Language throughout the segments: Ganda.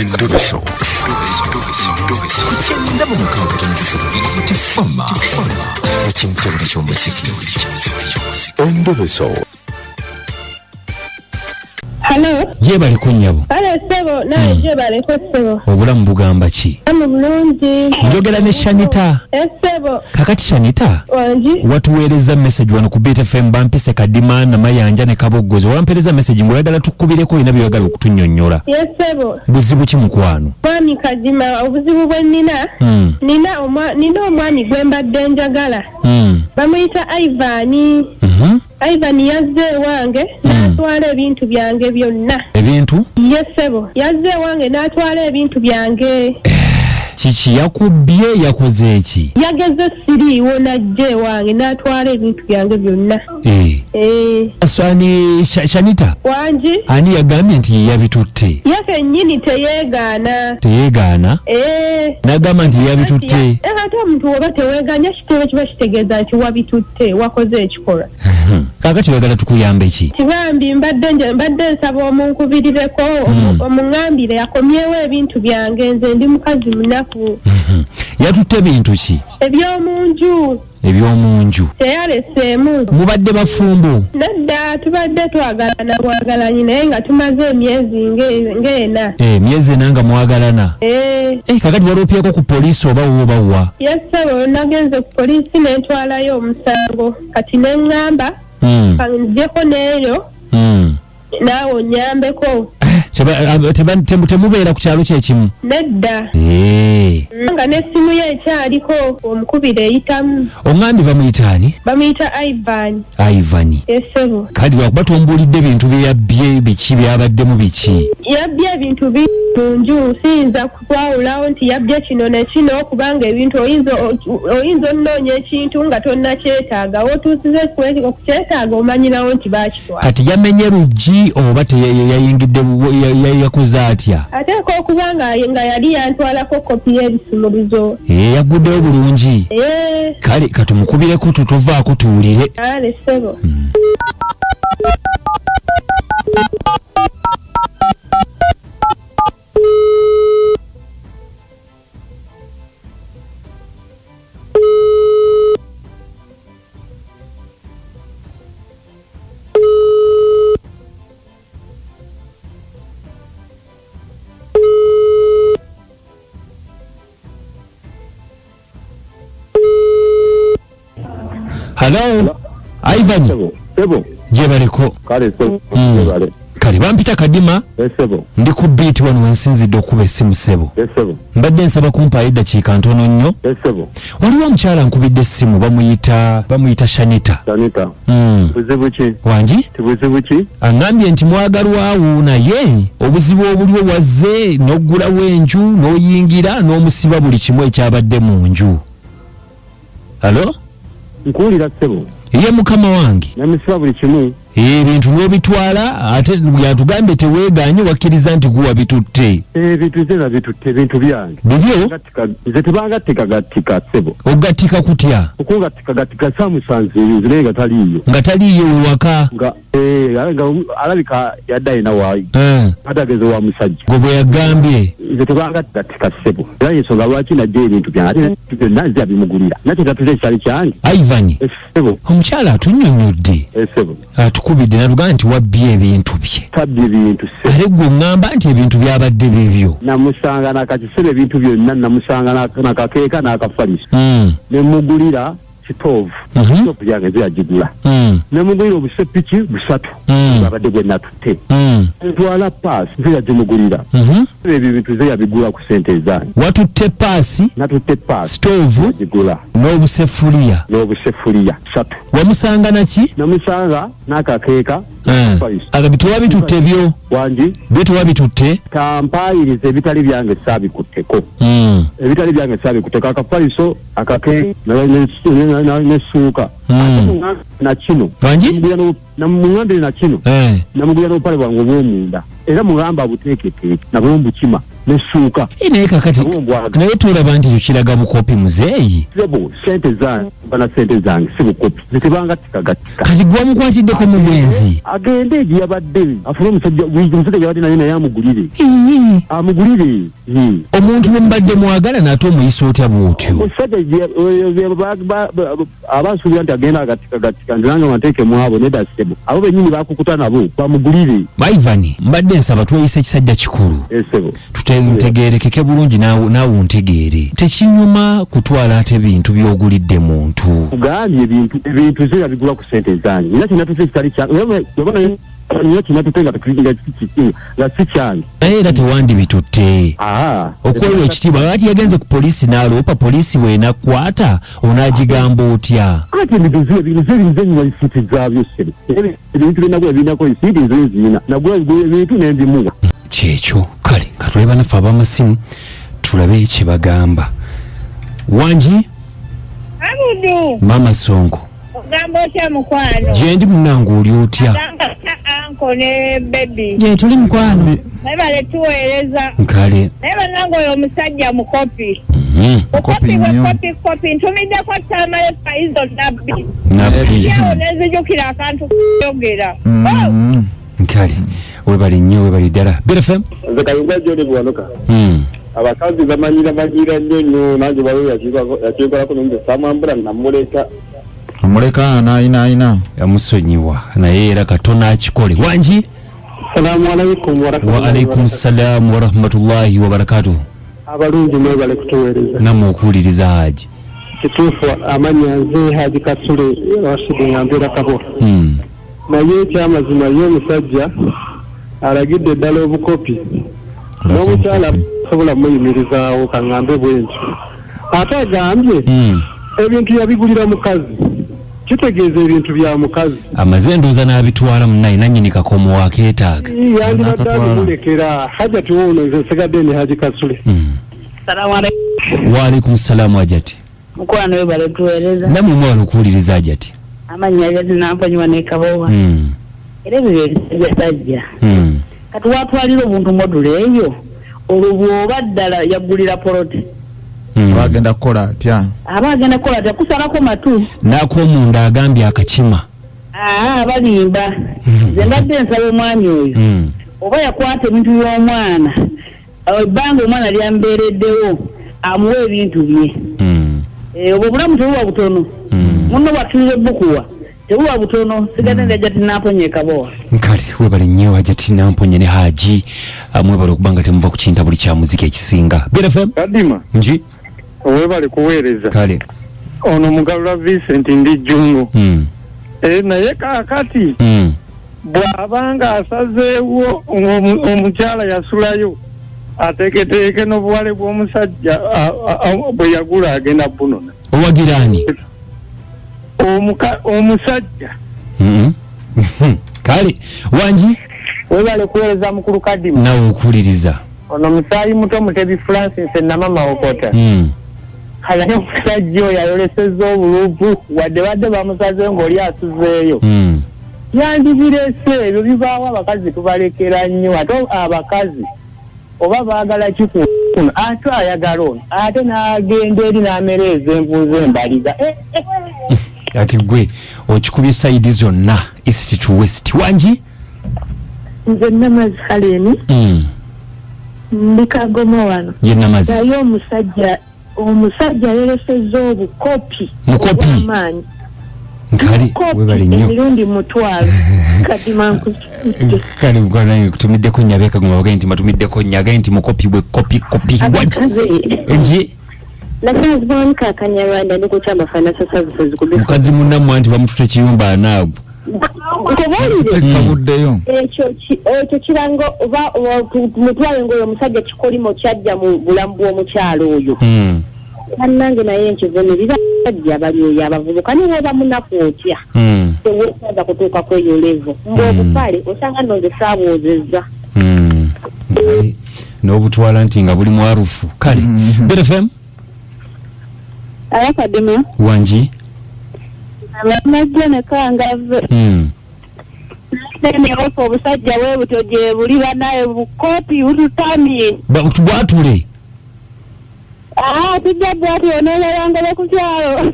Endobeso. Kugenda mu mukaaga tonzifuna tifama ekintu ky'omuziki. Endobeso. Hello. Jebale kunyabo. Kale sebo naye jebale ko sebo. Obulamu bugamba ki? Amu bulungi. Njogera ne Shanita. Sebo. Kakati Shanita. Wanji. Watuweereza message wano ku BTFM bampise kadima na mayanja ne kaboggozo. Wampereza message ngoyagala tukubireko ina byagala okutunnyonnyola. Yes sebo. Buzibu ki mukwano? Mwani kadima obuzibu bwe nina. Nina omwani gwe mbadde njagala. Bamuyita Ivani. Ivan yazze wange n'atwala ebintu byange byonna. Ebintu? Yes sebo. Yazze wange n'atwala ebintu byange. Kiki yakubye yakoze eki? Yageze siriiwo najje wange n'atwala ebintu byange byonna. Aswani Shanita. Wanji. Ani yagambye nti yabitutte. Yake nnyini teyeegaana. Teyeegaana? N'agamba nti yabitutte. Ate omuntu oba teweeganya kitebe kiba kitegeeza nti wabitutte wakoze ekikolwa. Kaakati oyagala tukuyambe ki? Kibambi mbadde nsaba omunkubirireko omuŋŋambire akomyewo ebintu byange nze ndi mukazi munaku. Yatutte bintu ki? Eby'omunju. Eby'omunju. Teyaleseemu. Mubadde bafumbo? Nedda tubadde twagalana bwagalanyi naye nga tumaze emyezi ng'ena. Myezi ena nga mwagalana? Kakati waloopyeko ku poliisi oba wa? Yes sebo nagenze ku poliisi ne ntwalayo omusango kati ne ŋŋamba kanjeko n'eyo naawe onyambeko. Temubeera ku kyalo kyekimu? Nedda. Nga n'essimu ye ekyaliko omukubire eyitamu. Oŋŋambi bamuyita ani? Bamuyita Ivani. Ivani. Esebo. Kati lwakuba tombuulidde bintu bye yabbye biki byabaddemu biki? Yabbye ebintu bingi siyinza kwawulawo nti yabbye kino ne kino kubanga ebintu oyinza onnoonya ekintu nga tonnakyetaaga otuusize okukyetaaga omanyirawo nti baakitwala. Kati yamenye luggi oba teyayingidde yakoze atya? Ateeka okuba nga yali yantwalako kopi y'ebisumuluzo. Yaguddewo bulungi. Kale katumukubireko tutuvaako tuwulire. Ale sebo. Hello? Ivan. Sebo. Jebaleko. Kale sebo. Jebale. Kale bampita kadima? Sebo. Ndi ku beat wano wensinzidde okuba essimu sebo. Sebo. Mbadde nsaba kumpaayo eddakiika ntono nnyo. Sebo. Waliwo omukyala nkubidde essimu bamuyita Shanita. Shanita. Buzibu ki? Wanji? Buzibu ki? Aŋŋambye nti mwagalwawo naye obuzibu obuliwo wazze n'oggulawo enju n'oyingira n'omusiba buli kimu ekyabadde mu nju. Halo? Nkuwulira sebo. Ye mukama wange. Namusiba buli kimu. Ebintu n'obitwala ate yatugambye teweeganye wakkiriza nti guwa bitutte. Bituze bitutte bintu byange. Bibyo? Nze tebangattika sebo. Ogattika kutya? Okugattika samusanze nzire nga taliiyo. Nga taliiyo wewaka? Nga alabika yadda ayina waayi. Atageze wa musajja. Gwe bwe yagambye. Nze tebangattika sebo. Era ensonga lwaki najja ebintu byange ate byonna nze abimugulira. Nakyo tatuze ekyali kyange. Ivani. Sebo. Omukyala atunnyonnyodde. Sebo. Atukubidde natugamba nti wabbye ebintu bye. Tabbye ebintu sebo. Ate gwe oŋŋamba nti ebintu byabadde bibyo. Namusanga nakakisebe ebintu byonna namusanga nakakeeka n'akafaliso. Ne mugulira kitoovu. Kitoovu yange nze yagigula. Ne mugulira obusepiki busatu. Babadde gwe natutte. Ntwala paasi nze yagimugulira. Ebyo bintu nze yabigula ku ssente zange. Watutte paasi? Natutte paasi. Stoovu? Yagigula. N'obusefuliya? N'obusefuliya busatu. Wamusanga naki? Namusanga n'akakeeka. Agabito wabitutte byo? Wanji? Byo tewabitutte? Kampayiriza ebitali byange saabikutteko. Ebitali byange saabikutteko akafaliso akake n'essuuka. Na kino. Wanji? Namuŋŋambire na kino. Namugulira n'obupale bwange obw'omunda. Era mugamba buteeketeeke nabwo mbukima. nesuuka naye kakati naye tulaba nti kiraga bukopi muzeeyi sebo sente zange bana sente zange si bukopi zitibanga tikagatika kati gwamukwatiddeko mu bwenzi agende egyo yabadde afuna omusajja yabadde naye amugulire omuntu bwe mbadde mwagala naate omuyisa otya bwotyo omusajja abasuubira nti agenda agatikagatika nziranga mateekemu abo nedda sebo abo bennyini bakukuta nabo bamugulire Maivani mbadde nsaba tweyisa ekisajja kikulu tutegeerekeke bulungi naawe ontegeere tekinyuma kutwala ate bintu by'ogulidde muntu kugambye ebintu ze yabigula ku sente zange era kinatuze kitali kyange niyo kinatuze nga si kyange naye era tewandibitutte okwolwa ekitiibwa lwaki yagenze ku poliisi n'aloopa poliisi bw'enakwata onaagigamba otya ate ebintu isiiti zaabyo sebe ebintu byenagula birinako isiiti nzina nagula ebintu nembimuwa kyekyo kale katuleba naffe ab'amasimu tulabe kye bagamba wangi mama songo ogamba otya mukwano gye ndi munange oli otya anko ne bebi gye tuli mukwano naye bale tuweereza nkale naye bannange oyo omusajja mukopi kopi ntumiddeko tamale fayizo nabbi yawo nezijukira akantu kuyogera nkale webali nnyo webali ddala BFM nze kayunga joni bwanuka abakazi bamanyira nnyo nange bawe yakikolako nze samwambula namuleka anaina yamusonyiwa naye era katona akikole wangi salaamu alaikum wa alaikum salaamu warahmatullahi wabarakatuh abalungi mwebale kutuweereza namwe okuwuliriza haji kituufu amanya nze haji kasule rashidi ngambira kabora naye ekyamazima ye omusajja alagidde ddala obukopi n'omukyala sobola muyimirizaawo kaŋŋambe bwentyo ate agambye ebintu yabigulira mukazi kitegeeza ebintu bya mukazi amaze ndooza n'abitwala munnaye nannyini kakomo wakeetaaga yandibadde abimulekera hajati woono nze nsigadde ne haji kasule waalaikum salaamu ajati mukwano we bale tuweereza namwe mwala okuwuliriza ajati amannya ajati namponywa n'ekabowa era ebyo byebisajja kati watwalira obuntu module eyo olwo bw'oba ddala yaggulira polote bagenda kukola atya kusalako matu n'akomunda agambye akakima balimba nze mbadde nsaba omwami oyo oba yakwata ebintu by'omwana ebbanga omwana lyambeereddewo amuwa ebintu bye obwo obulamu tebuba butono munno bwatulira ebbukuwa tebuba butono sigadde ndajati namponye kabowa nkale webale nnyo ajati namponye ne haji mwebale okubanga temuva ku kinta buli kya muzika ekisinga BFM kadima nji webale kuweereza kale ono mugalula Vincent ndi Jungo naye kaakati bw'abanga asazeewo omukyala yasulayo ateeketeeke n'obuwale bw'omusajja bwe yagula agenda bunona owagirani omusajja kale wangi webale kuweereza mukulu kadimu nawe okuwuliriza ono musaayi muto Mutebi Francis namama okota naye omusajja oyo ayolesezza obuluvu wadde badde bamusazeeyo ng'oli asuzeeyo yandibirese ebyo bibaawo abakazi tubalekera nnyo ate abakazi oba baagala kikuno ate ayagala ono ate n'agenda eri n'amereeza envuuzo embaliga ati gwe okikubye sayidi zonna east to west wangi nze namazi haleni ndi Kagomo wano ye namazi naye omusajja yelesezza obukopi obw'amaanyi nkali webale nnyo emirundi mutwalo kadimanku kale mukwana kutumiddeko nnyabeka guma bagaye nti matumiddeko nnyagaye nti mukopi bwe kopi nji Nasazi bwanika akanyarwanda ndi kuchamba financial services kubisa mukazi munnammwe anti bamutute kiyumba anaago tekabuddeyo ekyo kirango oba mutwale ng'oyo omusajja kikolimo kyajja mu bulamu bw'omukyalo oyo bannange naye enkivumirira bajja bali oyo abavubuka niwe bamunaku otya teweesaza kutuuka kweyo levo ng'obupale osanga nonze saaboozezza n'obutwala nti nga buli mwarufu kale BFM ayakadima wangi amajja nekangave ne ofa obusajja we butoje buli banaye bukopi ututamye. Bwatule. Tujja bwati oneerangala ku kyalo.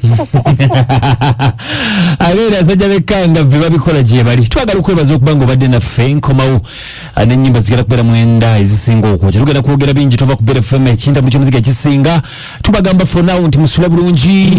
Abeera asajja bekkanga ve babikola gye bali. Twagala okwebaza okuba ng'obadde naffe nkomawo n'ennyimba zigenda kubeera mwenda ezisinga okwokya. Tugenda kwogera bingi tova ku Bwomunda FM ekinta buli ky'omuziga ekisinga. Tubagamba for now nti musula bulungi.